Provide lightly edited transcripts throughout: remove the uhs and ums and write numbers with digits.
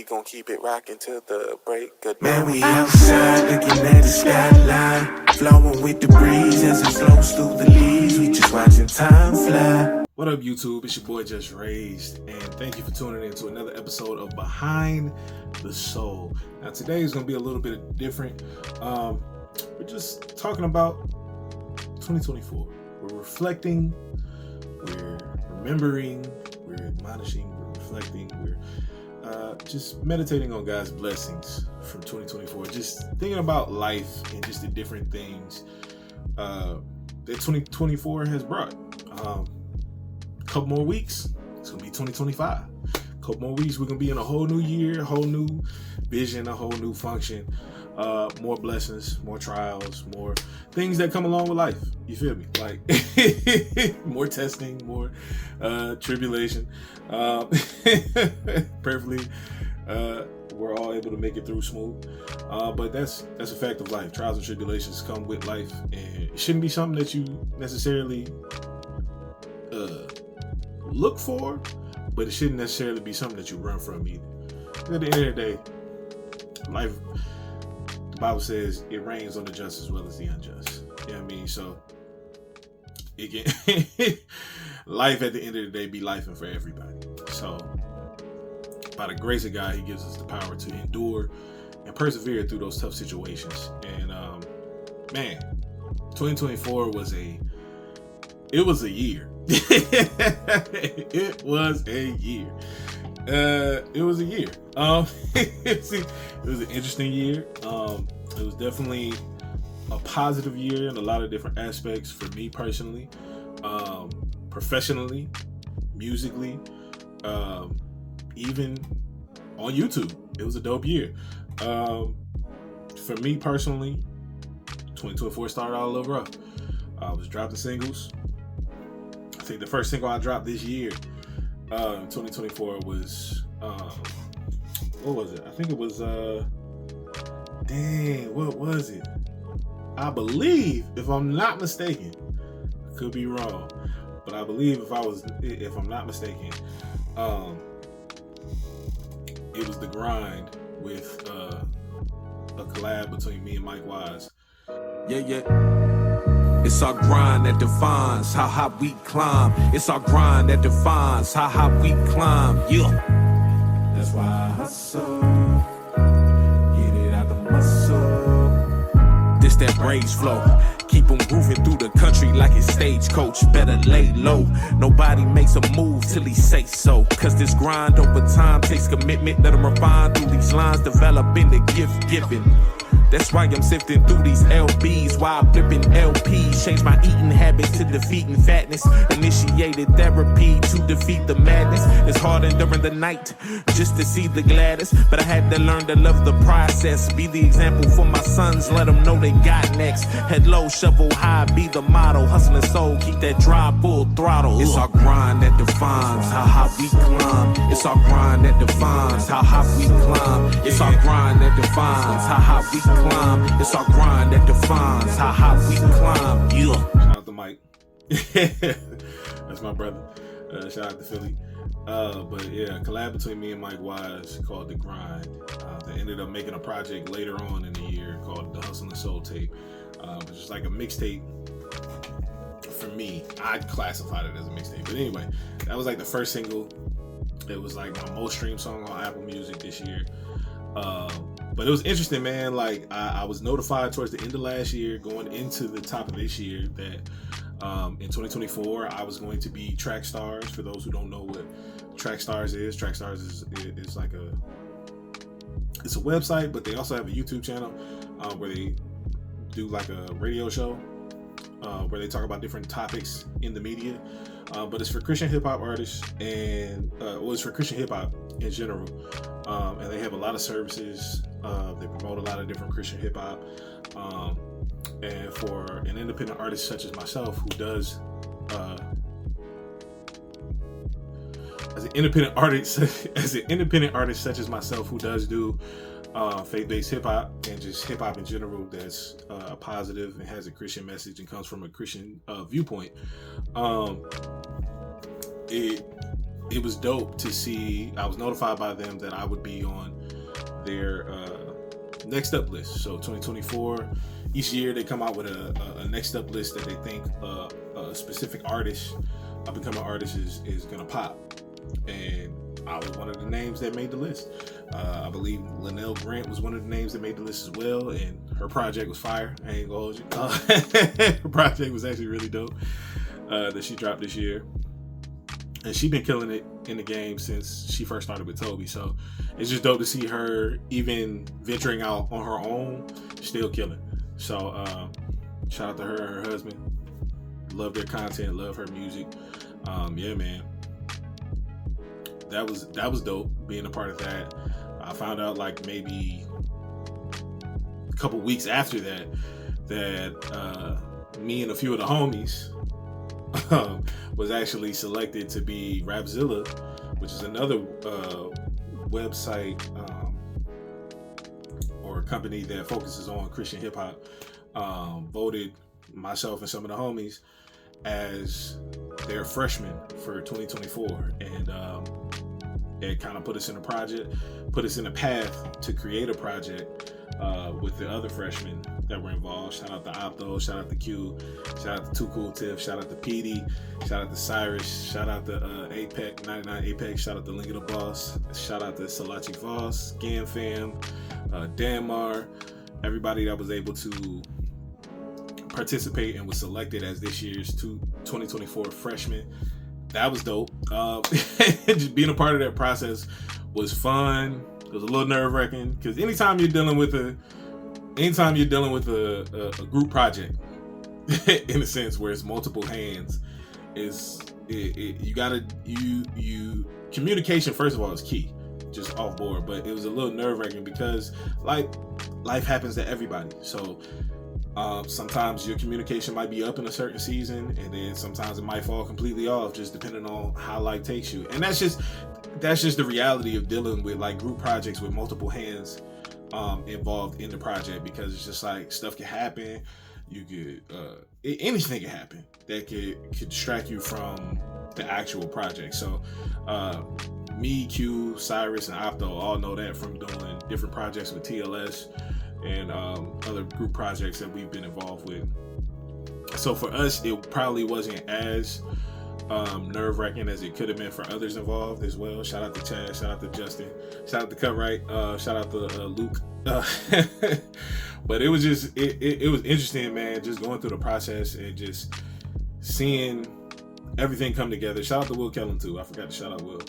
gon' keep it rocking till the break of day. Man, we outside looking at the skyline, flowing with the breeze as it flows through the leaves. We just watching time fly. What up, YouTube? It's your boy JusRzd, and thank you for tuning in to another episode of Behind the Soul. Now, today is going to be a little bit different. We're just talking about 2024. We're reflecting, we're remembering, we're admonishing, we're reflecting, we're just meditating on God's blessings from 2024. Just thinking about life and just the different things that 2024 has brought. Couple more weeks, it's gonna be 2025. Couple more weeks, we're gonna be in a whole new year, a whole new vision, a whole new function. More blessings, more trials, more things that come along with life. You feel me? Like more testing, more tribulation. Prayerfully, we're all able to make it through smooth. But that's a fact of life. Trials and tribulations come with life, and it shouldn't be something that you necessarily look for, but it shouldn't necessarily be something that you run from either. At the end of the day, life, the Bible says it rains on the just as well as the unjust. You know what I mean? So it can life at the end of the day be life for everybody. So by the grace of God, he gives us the power to endure and persevere through those tough situations. And man, 2024 was a year. It was a year. It was a year. It was an interesting year. It was definitely a positive year in a lot of different aspects for me personally, professionally, musically, even on YouTube. It was a dope year. For me personally, 2024 started out a little rough. I was dropping singles. I think the first single I dropped this year, 2024, was what was it? I think it was what was it? I believe, if I'm not mistaken, I could be wrong, but I believe if I'm not mistaken, it was The Grind with a collab between me and Mike Wise. Yeah. It's our grind that defines how high we climb. It's our grind that defines how high we climb. Yeah. That's why I hustle. Get it out the muscle. This that Braves flow. Keep them grooving through the country like it's stagecoach. Better lay low. Nobody makes a move till he say so. Cause this grind over time takes commitment. Let them refine through these lines, developing the gift giving. That's why I'm sifting through these LBs while flipping LPs. Change my eating habits to defeating fatness. Initiated therapy to defeat the madness. It's hard during the night just to see the gladdest. But I had to learn to love the process. Be the example for my sons, let them know they got next. Head low, shovel high, be the motto. Hustling soul, keep that drive full throttle. It's our grind that defines how high we climb. It's our grind that defines how high we climb. It's our grind that defines how high we climb. It's our grind that defines how high we climb. Yeah. Shout out to Mike. That's my brother. Shout out to Philly. But yeah, collab between me and Mike Wise called The Grind. They ended up making a project later on in the year called the Hustle and Soul Tape, which is like a mixtape. For me, I classified it as a mixtape. But anyway, that was like the first single. It was like my most streamed song on Apple Music this year. But it was interesting, man. Like I was notified towards the end of last year, going into the top of this year, that in 2024 I was going to be Track Stars. For those who don't know what Track Stars is like it's a website, but they also have a YouTube channel where they do like a radio show where they talk about different topics in the media. But it's for Christian hip hop artists, and it's for Christian hip hop in general. And they have a lot of services. They promote a lot of different Christian hip hop. And for an independent artist such as myself, who does as an independent artist such as myself, who does do faith-based hip-hop and just hip-hop in general that's positive and has a Christian message and comes from a Christian viewpoint, it it was dope to see. I was notified by them that I would be on their next up list. So 2024, each year they come out with a next up list that they think a specific artist, up and coming artist is gonna pop. And I was one of the names that made the list. I believe Linnell Grant was one of the names that made the list as well, and her project was fire. I ain't gonna hold you. Her project was actually really dope that she dropped this year. And she's been killing it in the game since she first started with Toby. So it's just dope to see her even venturing out on her own, still killing. So shout out to her and her husband. Love their content, love her music. Yeah, man. That was dope being a part of that. I found out like maybe a couple weeks after that me and a few of the homies was actually selected to be Rapzilla, which is another website or company that focuses on Christian hip hop. Voted myself and some of the homies as their freshmen for 2024, and it kind of put us in a path to create a project with the other freshmen that were involved. Shout out to Opto, shout out to Q, shout out to Too Cool Tiff, shout out to PD, shout out to Cyrus, shout out to APEC, 99 APEC, shout out to Link of the Boss, shout out to Salachi Voss, Gam Fam, Danmar, everybody that was able to participate and was selected as this year's 2024 freshman. That was dope. Just being a part of that process was fun. It was a little nerve-wracking because anytime you're dealing with a group project, in a sense where it's multiple hands, communication first of all is key, just off board. But it was a little nerve-wracking because like life happens to everybody. So sometimes your communication might be up in a certain season, and then sometimes it might fall completely off, just depending on how life takes you. And that's just the reality of dealing with like group projects with multiple hands involved in the project, because it's just like stuff can happen. You could anything can happen that could distract you from the actual project. So me, Q, Cyrus, and Opto all know that from doing different projects with TLS and other group projects that we've been involved with. So for us, it probably wasn't as nerve-wracking as it could have been for others involved as well. Shout out to Chad, shout out to Justin, shout out to Cutright, shout out to Luke. But it was just it was interesting, man, just going through the process and just seeing everything come together. Shout out to Will Kellum too. I forgot to shout out Will.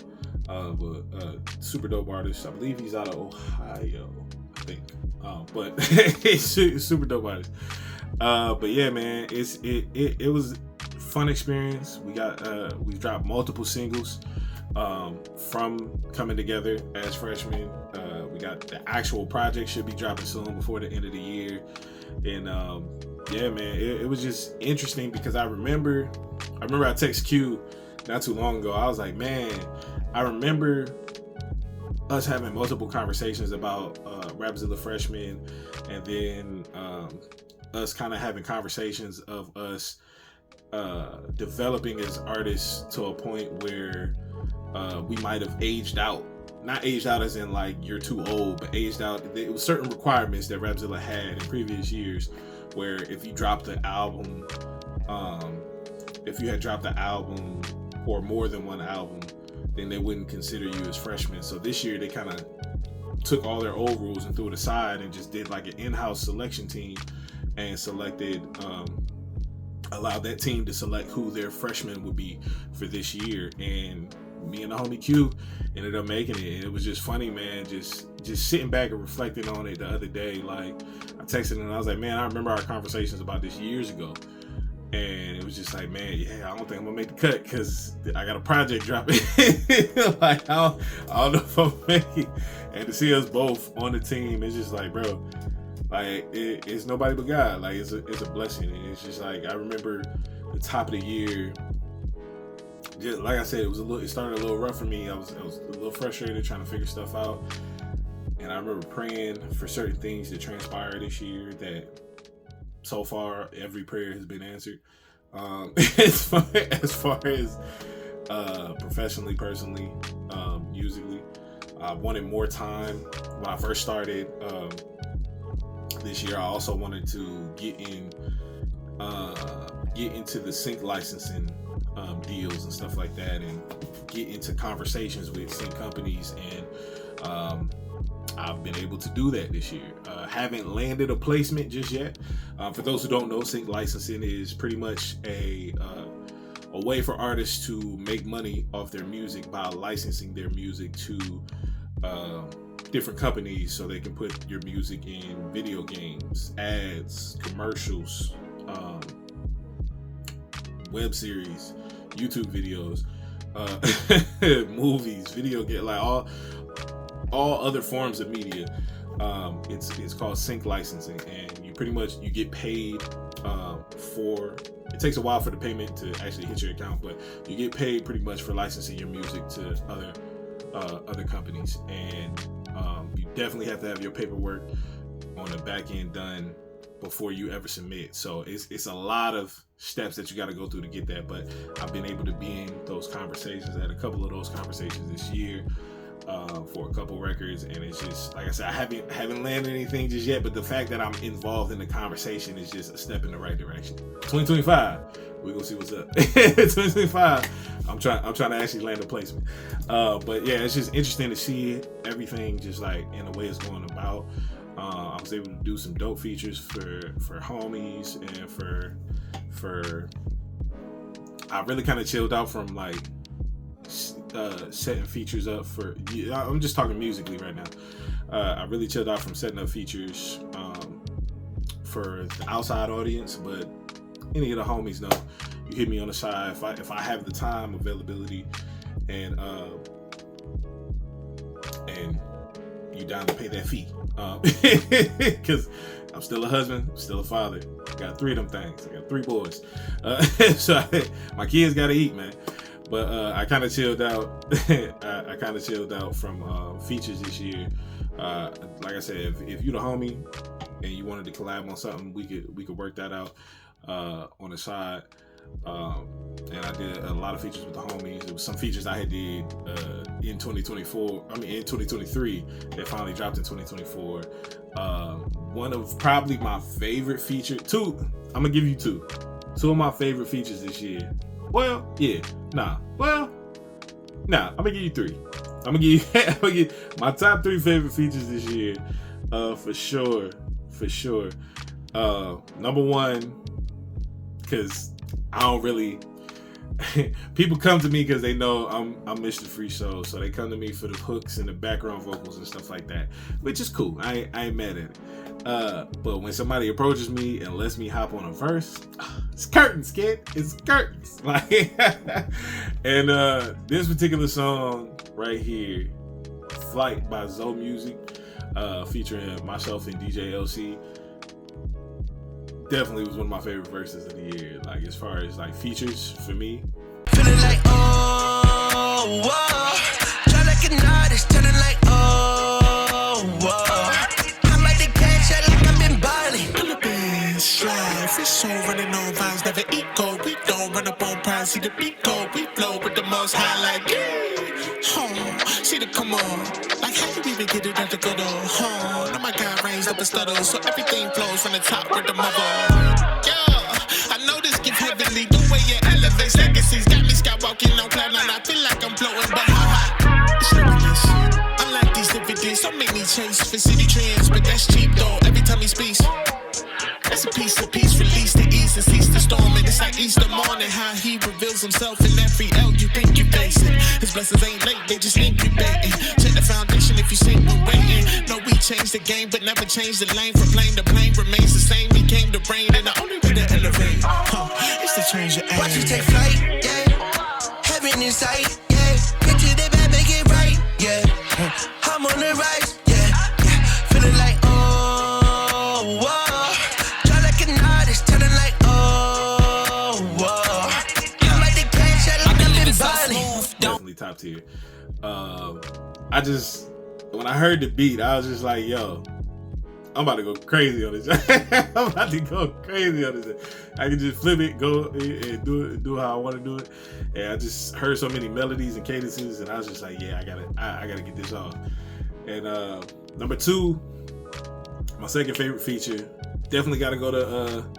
But super dope artist. I believe he's out of Ohio, I think. But he's super dope artist. But yeah, man, it was a fun experience. We've dropped multiple singles from coming together as freshmen. We got the actual project should be dropping soon before the end of the year. And yeah, man, it was just interesting because I remember I text Q not too long ago. I was like, man, I remember us having multiple conversations about Rapzilla Freshman, and then us kind of having conversations of us developing as artists to a point where we might have aged out. Not aged out as in like you're too old, but aged out. It was certain requirements that Rapzilla had in previous years, where if you dropped the album, if you had dropped the album or more than one album, then they wouldn't consider you as freshmen. So this year they kind of took all their old rules and threw it aside and just did like an in-house selection team and selected, allowed that team to select who their freshmen would be for this year. And me and the homie Q ended up making it. And it was just funny, man, just sitting back and reflecting on it the other day. Like I texted him and I was like, man, I remember our conversations about this years ago. And it was just like, man, yeah, I don't think I'm gonna make the cut because I got a project dropping. Like, I don't know if I'm making it. And to see us both on the team, it's just like, bro, like it's nobody but God. Like it's a blessing. And it's just like, I remember the top of the year, just like I said, it started a little rough for me. I was a little frustrated trying to figure stuff out. And I remember praying for certain things to transpire this year that so far every prayer has been answered. As far as professionally, personally, musically. I wanted more time when I first started this year. I also wanted to get into the sync licensing deals and stuff like that, and get into conversations with sync companies, and I've been able to do that this year. Haven't landed a placement just yet. For those who don't know, sync licensing is pretty much a way for artists to make money off their music by licensing their music to different companies, so they can put your music in video games, ads, commercials, web series, YouTube videos, movies, video game, like all other forms of media. It's called sync licensing, and you get paid for. It takes a while for the payment to actually hit your account, but you get paid pretty much for licensing your music to other companies, and you definitely have to have your paperwork on the back end done before you ever submit. So it's a lot of steps that you got to go through to get that, but I've been able to be in those conversations, had a couple of those conversations this year for a couple records, and it's just, like I said, I haven't landed anything just yet, but the fact that I'm involved in the conversation is just a step in the right direction. 2025, we're gonna see what's up. 2025, I'm trying to actually land a placement. But yeah, it's just interesting to see everything just like in the way it's going about. I was able to do some dope features for homies, and for I really kind of chilled out from like setting features up for. I'm just talking musically right now. I really chilled out from setting up features for the outside audience, but any of the homies know, you hit me on the side if I have the time availability, and you down to pay that fee, because I'm still a husband, still a father. I got 3 of them things. I got 3 boys, so my kids gotta eat, man. But I kind of chilled out. I kind of chilled out from features this year. Like I said, if you the homie and you wanted to collab on something, we could work that out on the side. And I did a lot of features with the homies. There was some features I had did in 2023 that finally dropped in 2024. One of probably my favorite feature. 2. I'm gonna give you 2. 2 of my favorite features this year. I'm gonna give you 3. I'm gonna give you my top 3 favorite features this year, for sure. Number 1, because I don't really. People come to me because they know I'm Mr. FreeSoul, so they come to me for the hooks and the background vocals and stuff like that, which is cool. I ain't mad at it. But when somebody approaches me and lets me hop on a verse, it's curtains, kid. It's curtains. Like, and this particular song right here, "Flight" by Zoe Music, featuring myself and DJ LC, definitely was one of my favorite verses of the year. Like, as far as like features for me. Feeling like, oh, whoa. Try like an artist, turning like, oh, whoa. I'm like the cash out like I've been balling. On the band slide, FreeSoul running on vibes, never eco. We don't run up on pride, see the beat go. We flow with the most high, like, see the come on. Like, how you even get it at the good old home? Now my guy raised up a stutter, so everything flows from the top with the mother. Yeah, I know this gift heavily, the way it elevates legacies. Got me skywalking on cloud nine, I feel like I'm floating, but how high? It's limitless. Unlike these dividends, so many chase for city trends, but that's cheap though, every time he speaks. That's a piece of peace, release the ease and cease the storm. And it's like Easter morning, how he reveals himself in every L you think you facing. His blessings ain't late, they just incubating. Check the foundation if you think we're waiting. No, we changed the game, but never changed the lane. From plane to plane remains the same. We came to reign, and the only way to elevate, is to change your aim. Watch you take flight, yeah. Heaven in sight, yeah. Picture the bad, make it right, yeah. I'm on the rise, yeah. Feeling like, oh, whoa. Definitely top tier. When I heard the beat, I was just like, yo, I'm about to go crazy on this. I'm about to go crazy on this. I can just flip it, go and do how I want to do it. And I just heard so many melodies and cadences, and I was just like, yeah, I gotta get this off. And number 2, my second favorite feature, definitely got to go to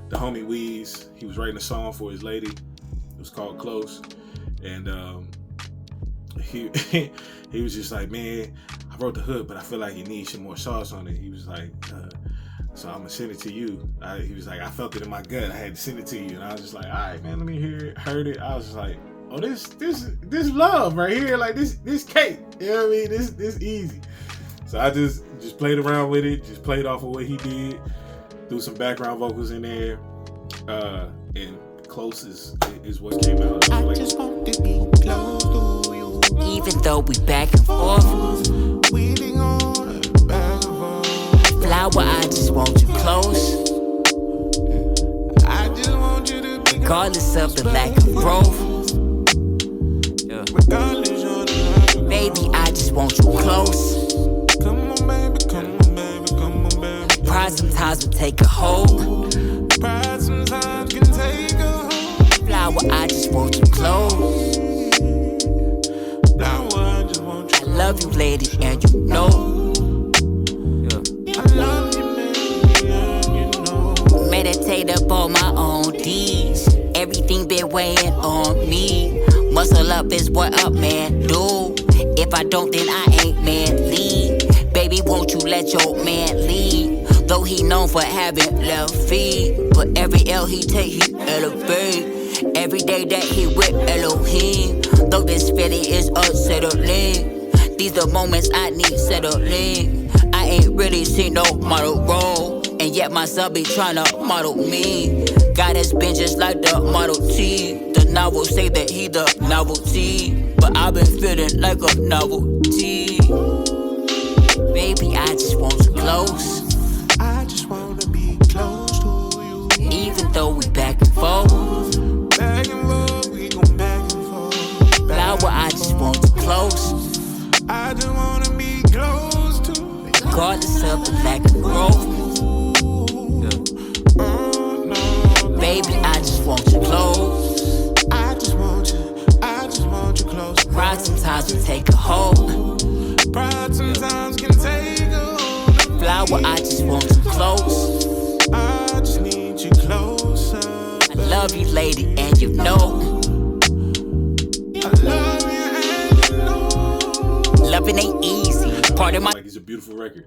the homie Weez. He was writing a song for his lady. It was called Close, and he he was just like, man, I wrote the hook, but I feel like it needs some more sauce on it. He was like, so I'm gonna send it to you. He was like, I felt it in my gut. I had to send it to you, and I was just like, all right, man, let me hear it. Heard it. I was just like, oh, this love right here, like this cake. You know what I mean? This easy. So I just played around with it. Just played off of what he did. Threw some background vocals in there, and Close is what came out. I just want to be close to you. Even though we back and forth, We be going back and forth. flower, I just want you close. I just want you to be Regardless of the lack of growth, regardless of the lack. baby, I just want you close. Come on, baby, come on, baby, come on, baby. Pride sometimes will take a hold. Pride sometimes can take a hold. Flower, I just want you close. Now I just want you. I love you, lady, and you know. I love you, baby, and you know. Meditate up on my own deeds. Everything been weighing on me. Muscle up is what up, man, do. If I don't, then I ain't manly. Baby, won't you let your man lead? Though he known for having left feet, but every L he take, he elevate. Every day that he with Elohim, though this feeling is unsettling, these the moments I need settling. I ain't really seen no model role, and yet my son be tryna model me. God has been just like the Model T. The novel say that he the novelty, but I've been feeling like a novelty. Baby, I just want you close. I just wanna be close to you. Even though we back and forth, Back and forth, we go back and forth. flower, I just want you close. I just wanna be close to you. Regardless of the lack of growth, Oh, no, baby, I just want you close. I just want you close. Pride sometimes will take a hold. Pride sometimes can take a hold. Flower, I just want you close. I just need you closer. I love you, lady, and you know. I love you and you know. Loving ain't easy. Part of my Like, it's a beautiful record.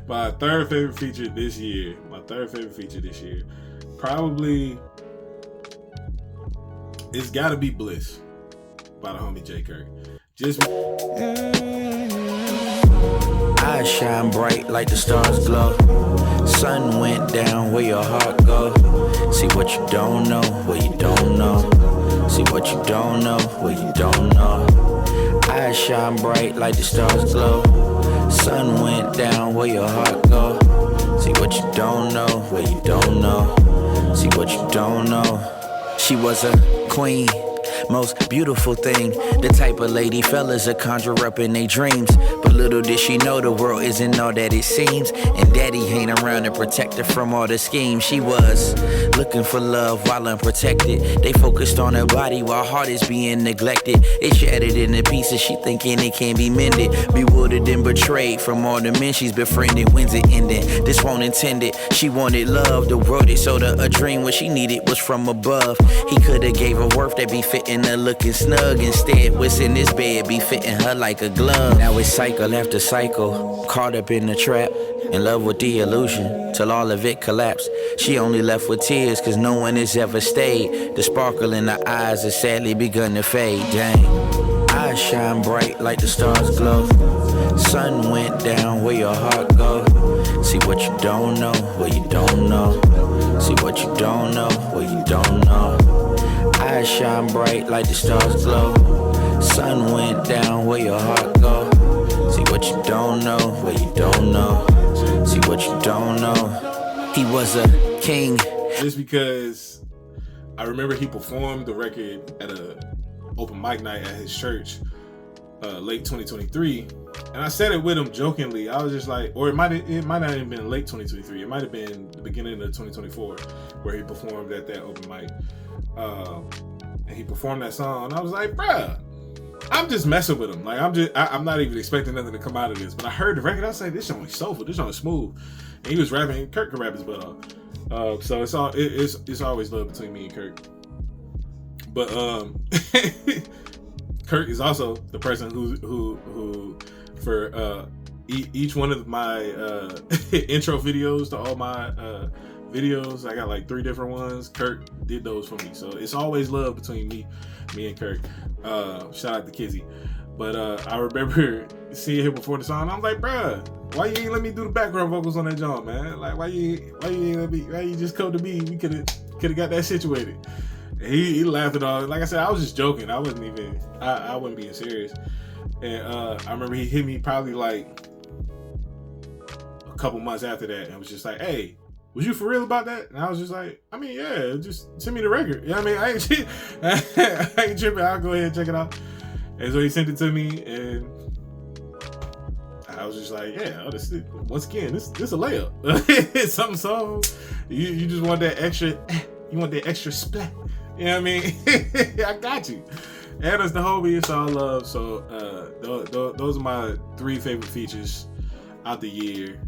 My third favorite feature this year. Probably, it's gotta be Bliss by the homie J. Kirk. Just Eyes shine bright like the stars glow. Sun went down where your heart go. See what you don't know, what you don't know. See what you don't know, what you don't know. Eyes shine bright like the stars glow. Sun went down where your heart go. See what you don't know, what you don't know. See what you don't know. She was a queen, most beautiful thing. The type of lady fellas that conjure up in their dreams. But little did she know the world isn't all that it seems. And daddy ain't around to protect her from all the schemes. She was looking for love while unprotected. They focused on her body while heart is being neglected. It shattered into pieces, she thinking it can't be mended. Bewildered and betrayed from all the men she's befriended. When's it ending? This won't intend it. She wanted love, the world it sold her a dream. What she needed was from above. He could've gave her worth that be fitting her looking snug. Instead, what's in this bed be fitting her like a glove. Now it's cycle after cycle, caught up in the trap, in love with the illusion, till all of it collapsed. She only left with tears, cause no one has ever stayed. The sparkle in her eyes has sadly begun to fade. Dang, eyes shine bright like the stars glow. Sun went down where your heart go. See what you don't know, what you don't know. See what you don't know, what you don't know. Eyes shine bright like the stars glow. Sun went down where your heart go. See what you don't know, what you don't know. See what you don't know. He was a king. just because I remember he performed the record at a open mic night at his church late 2023, and I said it with him jokingly. I was just like, or it might not even been late 2023. It might have been the beginning of 2024 where he performed at that open mic, and he performed that song. And I was like, bruh, I'm just messing with him. Like I'm not even expecting nothing to come out of this. But I heard the record. I was like, this song is soulful. This song is smooth. And he was rapping. Kirk could rap his butt off. So it's always love between me and Kirk. But Kirk is also the person who for each one of my intro videos to all my videos, I got like 3 different ones. Kirk did those for me, so it's always love between me and Kirk. Shout out to Kizzy. But I remember seeing him before the song. I was like, bruh, why you ain't let me do the background vocals on that joint, man? Like, why you ain't let me? Why you just come to me? We could have got that situated. He laughed at all. Like I said, I was just joking. I wasn't being serious. And I remember he hit me probably like a couple months after that and was just like, hey, was you for real about that? And I was just like, I mean, yeah, just send me the record. You know what I mean? I ain't tripping. I'll go ahead and check it out. And so he sent it to me, and I was just like, yeah, once again, this a layup. It's something so you just want that extra, you want that extra splat. You know what I mean? I got you. And it's the homie, it's all love. So those are my 3 favorite features out the year.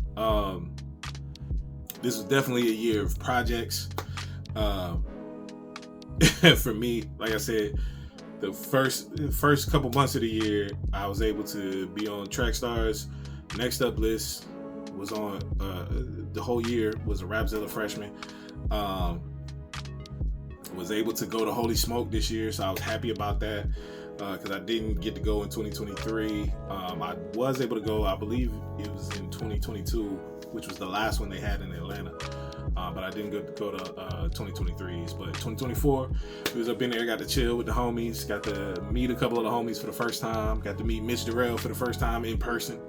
This was definitely a year of projects. For me, like I said, the first couple months of the year, I was able to be on Trackstar's Next Up list. Was on the whole year, was a Rapzilla freshman. Was able to go to Holy Smoke this year, so I was happy about that because I didn't get to go in 2023. I was able to go, I believe it was in 2022, which was the last one they had in Atlanta. But I didn't get to go to 2023s. But 2024, we was up in there, got to chill with the homies, got to meet a couple of the homies for the first time, got to meet Mitch Durrell for the first time in person.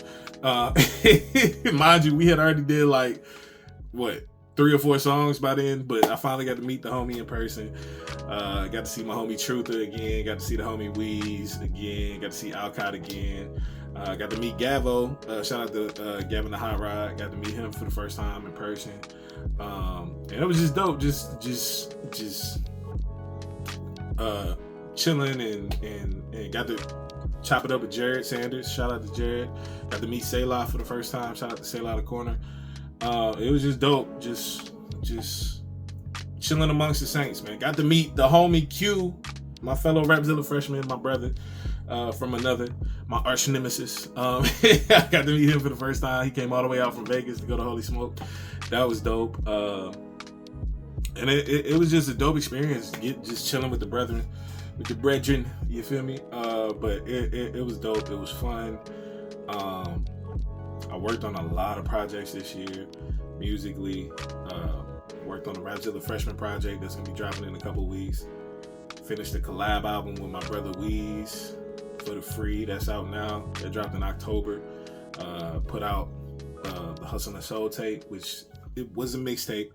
Mind you, we had already did like, 3 or 4 songs by then, but I finally got to meet the homie in person. Got to see my homie Truther again, got to see the homie Weeze again, got to see Alcott again. Got to meet Gavo. Shout out to Gavin the Hot Rod. Got to meet him for the first time in person. And it was just dope. Just chilling and got to chop it up with Jared Sanders. Shout out to Jared. Got to meet Selah for the first time. Shout out to Selah the Corner. It was just dope. Just chilling amongst the Saints, man. Got to meet the homie Q, my fellow Rapzilla freshman, my brother from another, my arch nemesis. I got to meet him for the first time. He came all the way out from Vegas to go to Holy Smoke. That was dope. And it was just a dope experience, just chilling with the brethren, you feel me? But it was dope. It was fun. I worked on a lot of projects this year, musically. Worked on the Rapzilla freshman project that's gonna be dropping in a couple weeks. Finished the collab album with my brother Weeze for the free. That's out now. That dropped in October. Put out the Hustle and Soul tape, which it was a mixtape.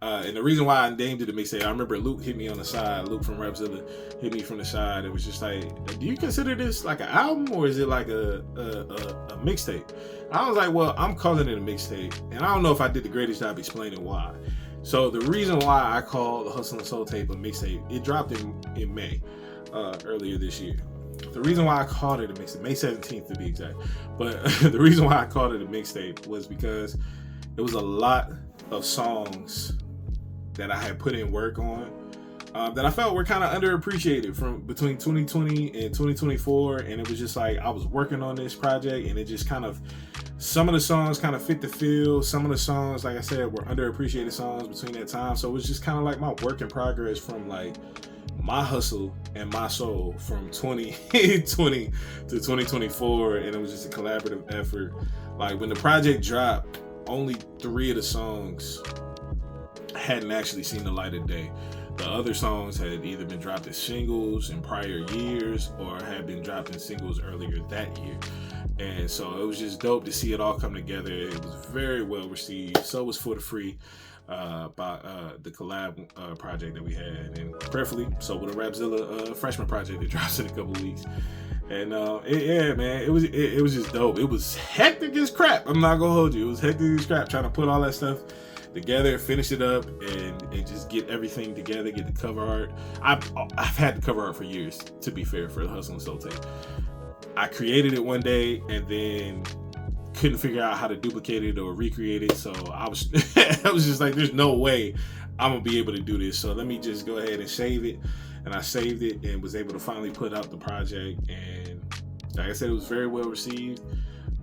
And the reason why I named it a mixtape, I remember Luke hit me on the side. Luke from Rapzilla hit me from the side. It was just like, do you consider this like an album or is it like a mixtape? I was like, well, I'm calling it a mixtape. And I don't know if I did the greatest job explaining why. So the reason why I call the Hustle and Soul tape a mixtape, it dropped in May, earlier this year. The reason why I called it a mixtape, May 17th to be exact, but the reason why I called it a mixtape was because it was a lot of songs that I had put in work on that I felt were kind of underappreciated from between 2020 and 2024, and it was just like I was working on this project and it just kind of, some of the songs kind of fit the feel. Some of the songs, like I said, were underappreciated songs between that time. So it was just kind of like my work in progress from like my hustle and my soul from 2020 to 2024. And it was just a collaborative effort. Like when the project dropped, only 3 of the songs hadn't actually seen the light of day. The other songs had either been dropped as singles in prior years or had been dropped in singles earlier that year. And so it was just dope to see it all come together. It was very well received. So was For the Free by the collab project that we had. And prayerfully, so with a Rapzilla freshman project that drops in a couple weeks. And yeah, man, it was just dope. It was hectic as crap. I'm not gonna hold you. It was hectic as crap trying to put all that stuff together, finish it up, and just get everything together, get the cover art. I've had the cover art for years, to be fair, for the Hustle and Soul tape. I created it one day and then couldn't figure out how to duplicate it or recreate it. So I was I was just like, there's no way I'm gonna be able to do this. So let me just go ahead and save it. And I saved it and was able to finally put out the project. And like I said, it was very well received.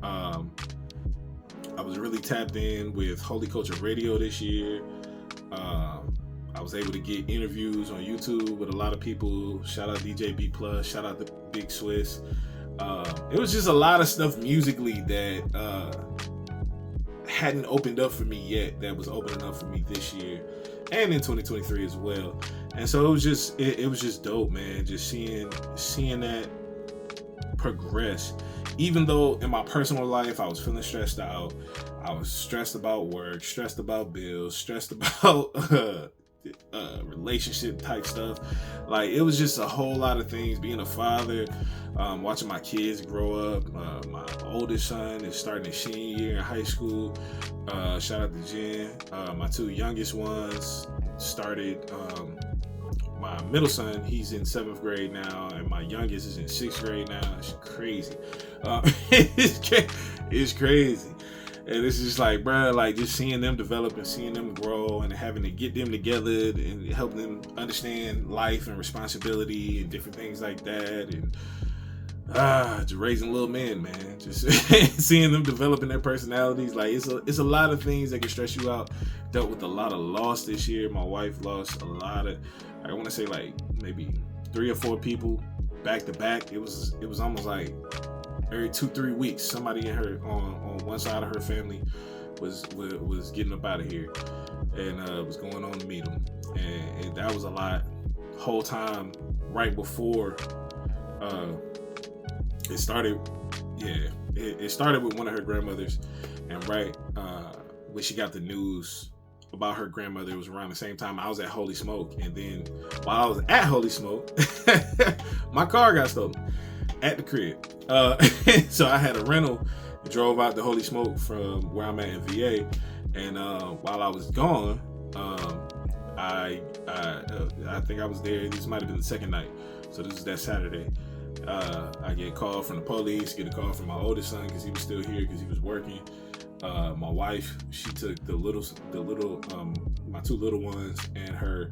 I was really tapped in with Holy Culture Radio this year. I was able to get interviews on YouTube with a lot of people. Shout out DJ B Plus, shout out to Big Swiss. It was just a lot of stuff musically that hadn't opened up for me yet, that was opening up for me this year and in 2023 as well. And so it was just dope, man, just seeing that progress. Even though in my personal life I was feeling stressed out, I was stressed about work, stressed about bills, stressed about relationship type stuff. Like, it was just a whole lot of things. Being a father, watching my kids grow up. My oldest son is starting his senior year in high school. Shout out to Jen. My two youngest ones started. My middle son, he's in 7th grade now, and my youngest is in 6th grade now. It's crazy. It's crazy. And it's just like, bro, like just seeing them develop and seeing them grow and having to get them together and help them understand life and responsibility and different things like that. And just raising little men, man. Just seeing them developing their personalities. Like, it's a lot of things that can stress you out. Dealt with a lot of loss this year. My wife lost a lot of, I want to say like maybe 3 or 4 people back to back. It was almost like every 2-3 weeks, somebody in her on one side of her family was getting up out of here and was going on to meet them, and that was a lot. Whole time right before it started, it started with one of her grandmothers, and right when she got the news about her grandmother, it was around the same time I was at Holy Smoke, and then while I was at Holy Smoke, my car got stolen at the crib. So I had a rental, drove out to Holy Smoke from where I'm at in VA, and while I was gone, I think I was there. This might have been the second night, so this is that Saturday. I get a call from the police, get a call from my oldest son because he was still here because he was working. My wife, she took my 2 little ones and her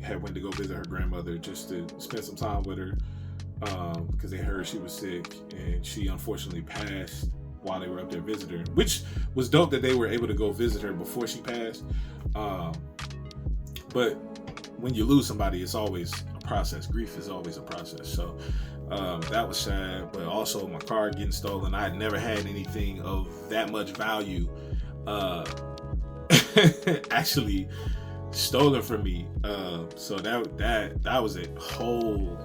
had went to go visit her grandmother just to spend some time with her. Because they heard she was sick, and she unfortunately passed while they were up there visiting her, which was dope that they were able to go visit her before she passed. But when you lose somebody, it's always a process. Grief is always a process. So that was sad, but also my car getting stolen. I had never had anything of that much value actually stolen from me. So that was a whole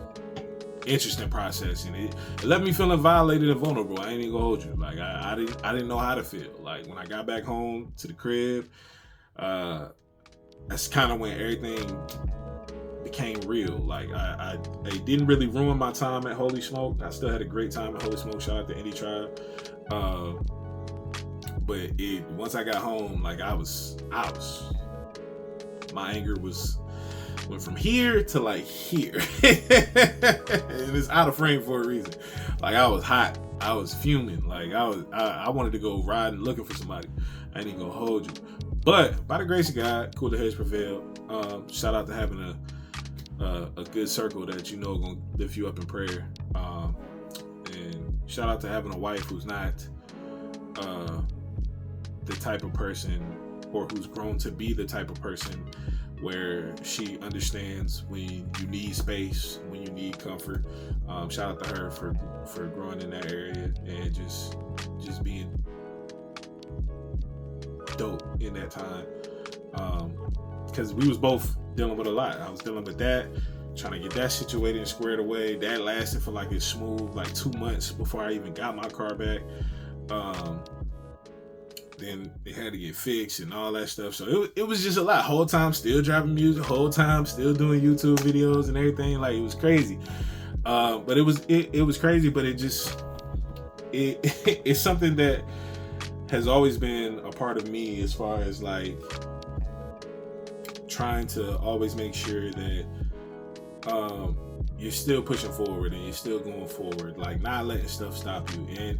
interesting process, and it left me feeling violated and vulnerable. I ain't even gonna hold you. Like I didn't know how to feel. Like when I got back home to the crib, that's kind of when everything became real. Like I didn't really ruin my time at Holy Smoke. I still had a great time at Holy Smoke. Shout out to Indie Tribe. But once I got home, like I was my anger went from here to like here. And it's out of frame for a reason. Like I was hot. I was fuming. Like I wanted to go riding looking for somebody. I ain't even gonna hold you. But by the grace of God, cooler heads prevailed. Shout out to having a good circle that you know gonna lift you up in prayer. And shout out to having a wife who's not the type of person, or who's grown to be the type of person where she understands when you need space, when you need comfort. Shout out to her for growing in that area and just being dope in that time. Because we was both dealing with a lot. I was dealing with that, trying to get that situated and squared away. That lasted for like a smooth 2 months before I even got my car back. Then it had to get fixed and all that stuff. So it was just a lot. Whole time still driving music, whole time still doing YouTube videos and everything. Like, it was crazy. But it was crazy, but it's something that has always been a part of me, as far as like trying to always make sure that you're still pushing forward and you're still going forward, like not letting stuff stop you. And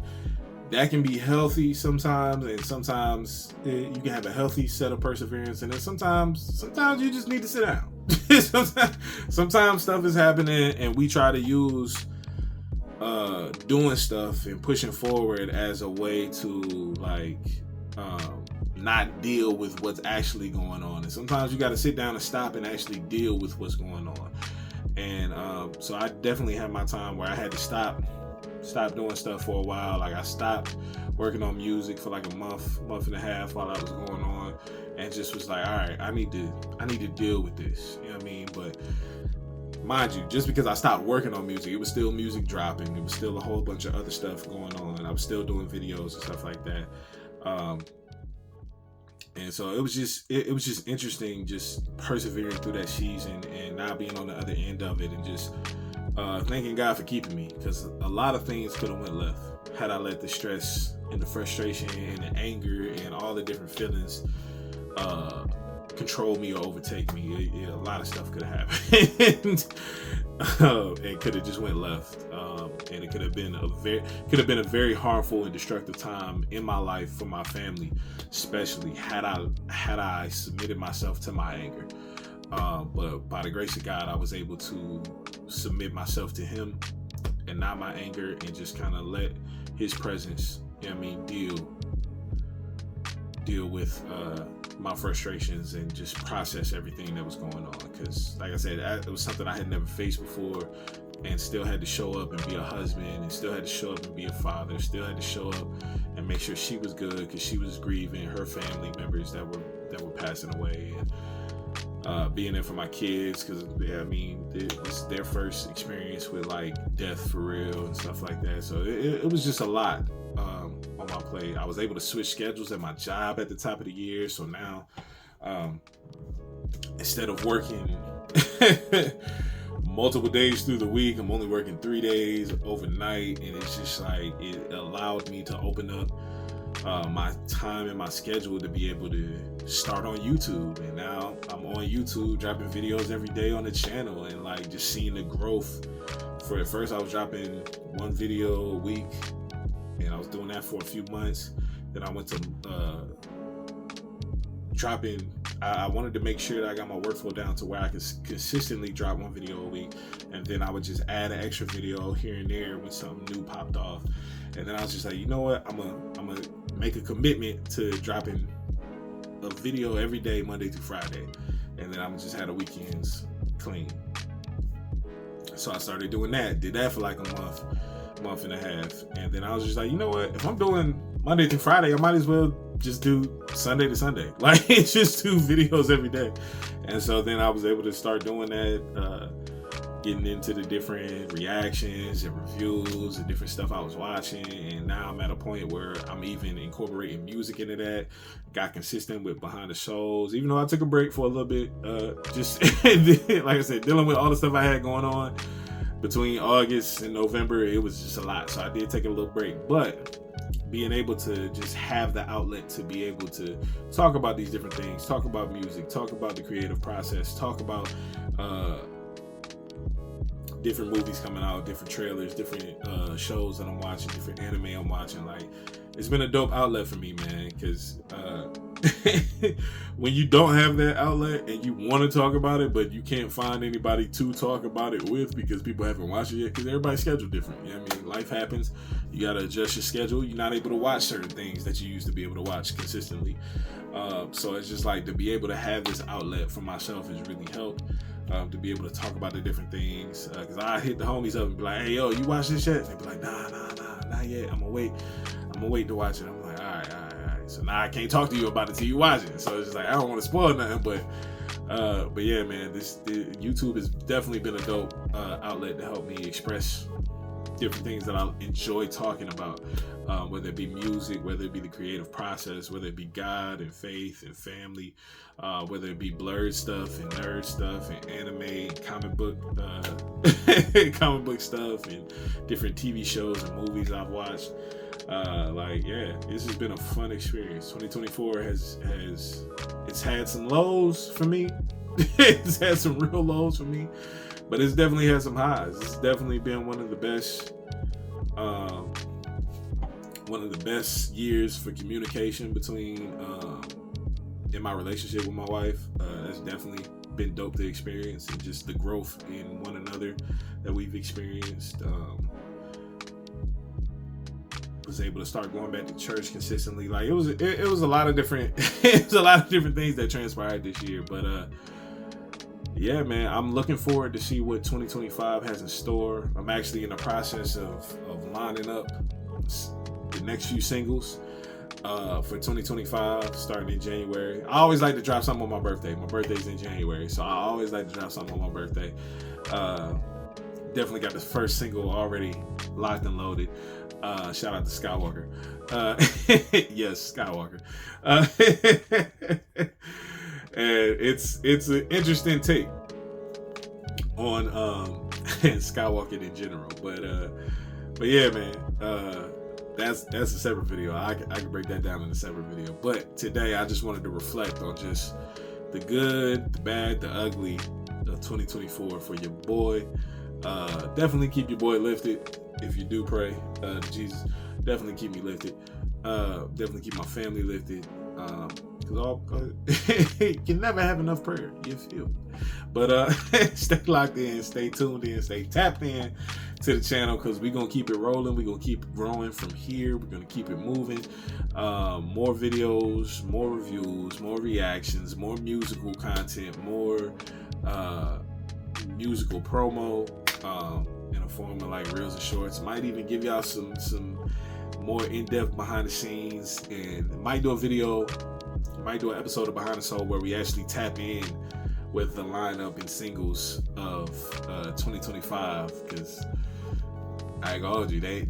that can be healthy sometimes, and sometimes you can have a healthy set of perseverance, and then sometimes you just need to sit down. sometimes stuff is happening, and we try to use doing stuff and pushing forward as a way to like not deal with what's actually going on. And sometimes you got to sit down and stop and actually deal with what's going on. And so I definitely had my time where I had to stop doing stuff for a while. Like I stopped working on music for like a month and a half while I was going on, and just was like, all right, I need to deal with this. You know what I mean? But mind you, just because I stopped working on music, it was still music dropping. It was still a whole bunch of other stuff going on. I was still doing videos and stuff like that. And so it was just interesting, just persevering through that season and now being on the other end of it, and just thanking God for keeping me, because a lot of things could have went left had I let the stress and the frustration and the anger and all the different feelings control me or overtake me. A lot of stuff could have happened. It could have just went left, and it could have been a very harmful and destructive time in my life for my family, especially had I submitted myself to my anger. But by the grace of God, I was able to submit myself to Him and not my anger, and just kind of let His presence, you know what I mean, deal with my frustrations and just process everything that was going on. Because like I said, it was something I had never faced before, and still had to show up and be a husband, and still had to show up and be a father, still had to show up and make sure she was good, because she was grieving her family members that were passing away, and being there for my kids, because I mean, it's their first experience with like death for real and stuff like that. So it was just a lot on my plate. I was able to switch schedules at my job at the top of the year, so now instead of working multiple days through the week, I'm only working 3 days overnight, and it's just like it allowed me to open up my time and my schedule to be able to start on YouTube. And now I'm on YouTube dropping videos every day on the channel, and like just seeing the growth. For at first I was dropping one video a week, and I was doing that for a few months. Then I went to dropping. I wanted to make sure that I got my workflow down to where I could consistently drop one video a week, and then I would just add an extra video here and there when something new popped off. And then I was just like, you know what, I'm gonna make a commitment to dropping a video every day, Monday through Friday, and then I'm just had the weekends clean. So I started doing that. Did that for like a month and a half, and then I was just like, you know what, if I'm doing Monday through Friday, I might as well just do Sunday to Sunday. Like, it's just 2 videos every day. And so then I was able to start doing that, getting into the different reactions and reviews and different stuff I was watching. And now I'm at a point where I'm even incorporating music into that. Got consistent with behind the shows, even though I took a break for a little bit, just like I said, dealing with all the stuff I had going on between August and November. It was just a lot, so I did take a little break. But being able to just have the outlet to be able to talk about these different things, talk about music, talk about the creative process, talk about different movies coming out, different trailers, different shows that I'm watching, different anime I'm watching. Like, it's been a dope outlet for me, man, because when you don't have that outlet and you want to talk about it, but you can't find anybody to talk about it with because people haven't watched it yet, because everybody's scheduled different. You know what I mean? Life happens. You got to adjust your schedule. You're not able to watch certain things that you used to be able to watch consistently. So it's just like, to be able to have this outlet for myself has really helped. To be able to talk about the different things, because I hit the homies up and be like, hey, yo, you watch this yet? And they be like, nah, not yet. I'm gonna wait to watch it. I'm like, all right. So now I can't talk to you about it till you watch it. So it's just like, I don't want to spoil nothing, but yeah, man, YouTube has definitely been a dope outlet to help me express different things that I enjoy talking about, whether it be music, whether it be the creative process, whether it be God and faith and family, whether it be Blerd stuff and nerd stuff and anime, comic book stuff and different TV shows and movies I've watched. This has been a fun experience. 2024 has had some lows for me. It's had some real lows for me, but it's definitely had some highs. It's definitely been one of the best years for communication between in my relationship with my wife. It's definitely been dope to experience, and just the growth in one another that we've experienced. Was able to start going back to church consistently. Like it was a lot of different it was a lot of different things that transpired this year. But yeah, man, I'm looking forward to see what 2025 has in store. I'm actually in the process of lining up the next few singles for 2025, starting in January. I always like to drop something on my birthday. My birthday's in January, so I always like to drop something on my birthday. Definitely got the first single already locked and loaded. Shout out to Skywalker. Yes, Skywalker. And it's an interesting take on Skywalker in general. But yeah, man. That's a separate video. I can break that down in a separate video. But today I just wanted to reflect on just the good, the bad, the ugly of 2024 for your boy. Definitely keep your boy lifted. If you do pray to Jesus, definitely keep me lifted. Definitely keep my family lifted. Because you can never have enough prayer. You feel? But stay locked in, stay tuned in, stay tapped in to the channel, because we're gonna keep it rolling. We're gonna keep growing from here. We're gonna keep it moving. More videos, more reviews, more reactions, more musical content, more musical promo. In a form of like reels and shorts. Might even give y'all some more in-depth behind the scenes, and might do an episode of Behind the Soul where we actually tap in with the lineup and singles of 2025, because I ain't gonna hold you, they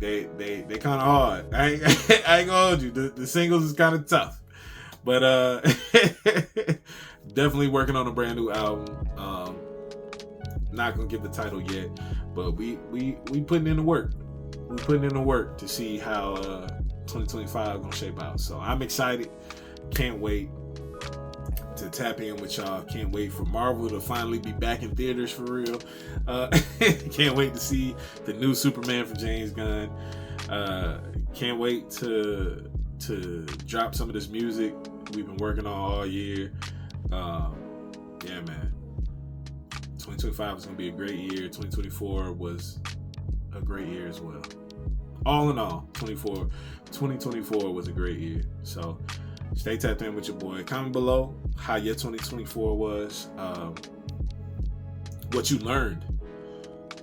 kind of hard. I ain't gonna hold you, the singles is kind of tough, but definitely working on a brand new album. Not gonna give the title yet, but we putting in the work. We putting in the work to see how 2025 gonna shape out. So I'm excited. Can't wait to tap in with y'all. Can't wait for Marvel to finally be back in theaters for real. Can't wait to see the new Superman from James Gunn. Can't wait to drop some of this music we've been working on all year. Yeah, man. 2025 is going to be a great year. 2024 was a great year as well. All in all, 2024 was a great year. So stay tapped in with your boy. Comment below how your 2024 was. What you learned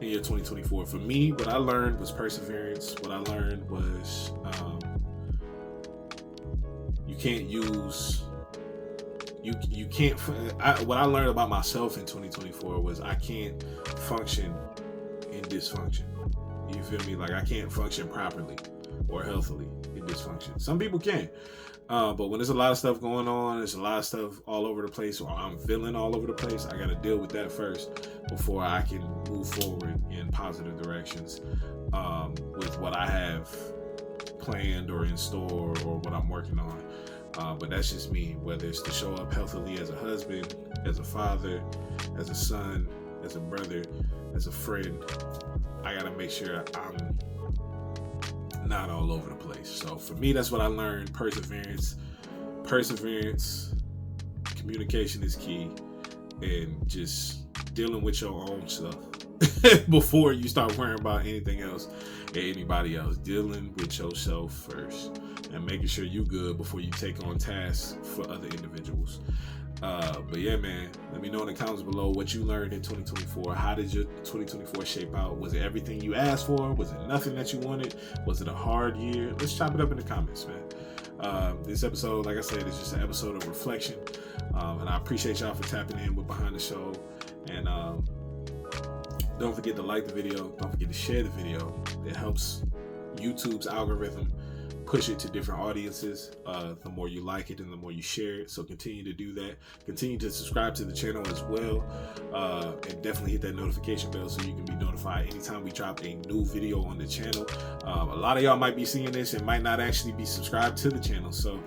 in your 2024. For me, what I learned was perseverance. What I learned was you can't use... You can't. What I learned about myself in 2024 was I can't function in dysfunction. You feel me? Like I can't function properly or healthily in dysfunction. Some people can, but when there's a lot of stuff going on, there's a lot of stuff all over the place, or I'm feeling all over the place, I got to deal with that first before I can move forward in positive directions with what I have planned or in store or what I'm working on. But that's just me, whether it's to show up healthily as a husband, as a father, as a son, as a brother, as a friend. I gotta make sure I'm not all over the place. So for me, that's what I learned. Perseverance, communication is key, and just dealing with your own stuff before you start worrying about anything else or anybody else. Dealing with yourself first and making sure you good before you take on tasks for other individuals. But yeah, man, let me know in the comments below what you learned in 2024. How did your 2024 shape out? Was it everything you asked for? Was it nothing that you wanted? Was it a hard year? Let's chop it up in the comments, man. This episode, like I said, is just an episode of reflection. And I appreciate y'all for tapping in with Behind the Show. And Don't forget to like the video. Don't forget to share the video. It helps YouTube's algorithm push it to different audiences. The more you like it and the more you share it. So continue to do that. Continue to subscribe to the channel as well. And definitely hit that notification bell so you can be notified anytime we drop a new video on the channel. A lot of y'all might be seeing this and might not actually be subscribed to the channel. So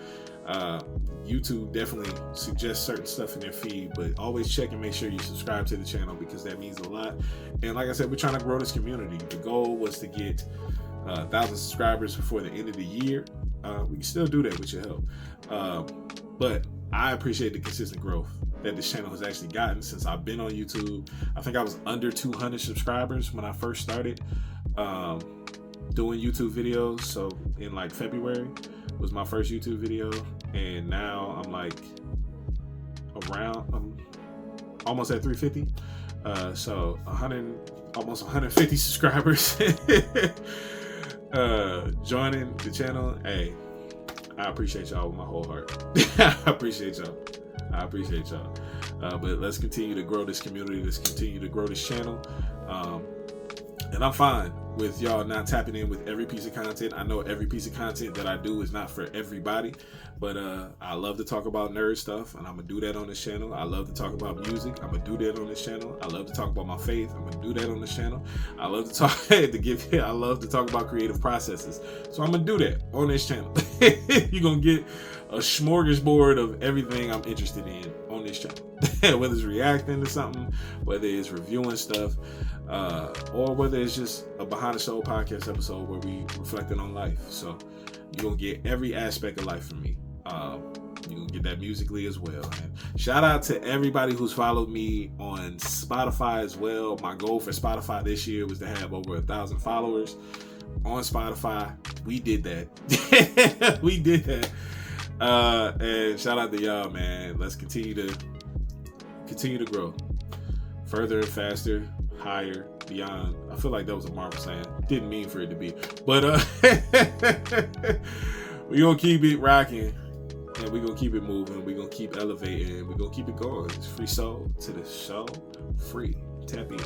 YouTube definitely suggests certain stuff in their feed, but always check and make sure you subscribe to the channel because that means a lot. And like I said, we're trying to grow this community. The goal was to get 1,000 subscribers before the end of the year. We can still do that with your help. But I appreciate the consistent growth that this channel has actually gotten since I've been on YouTube. I think I was under 200 subscribers when I first started doing YouTube videos. So in like February was my first YouTube video, and now I'm like around, almost at 350. So almost 150 subscribers joining the channel. Hey, I appreciate y'all with my whole heart. I appreciate y'all. But let's continue to grow this community. Let's continue to grow this channel. And I'm fine with y'all not tapping in with every piece of content. I know every piece of content that I do is not for everybody, but I love to talk about nerd stuff, and I'm gonna do that on this channel. I love to talk about music. I'm gonna do that on this channel. I love to talk about my faith. I'm gonna do that on this channel. I love to talk I love to talk about creative processes. So I'm gonna do that on this channel. You're gonna get a smorgasbord of everything I'm interested in on this channel. Whether it's reacting to something, whether it's reviewing stuff, or whether it's just a behind the show podcast episode where we reflecting on life. So you're gonna get every aspect of life from me. You're gonna get that musically as well. And shout out to everybody who's followed me on Spotify as well. My goal for Spotify this year was to have over 1,000 followers on Spotify. We did that. We did that. And shout out to y'all, man. Let's continue to grow further and faster, higher, beyond. I feel like that was a Marvel saying. Didn't mean for it to be, but we gonna keep it rocking, and we gonna keep it moving. We gonna keep elevating. We gonna keep it going. It's FreeSoul to the show. Free. Tap in.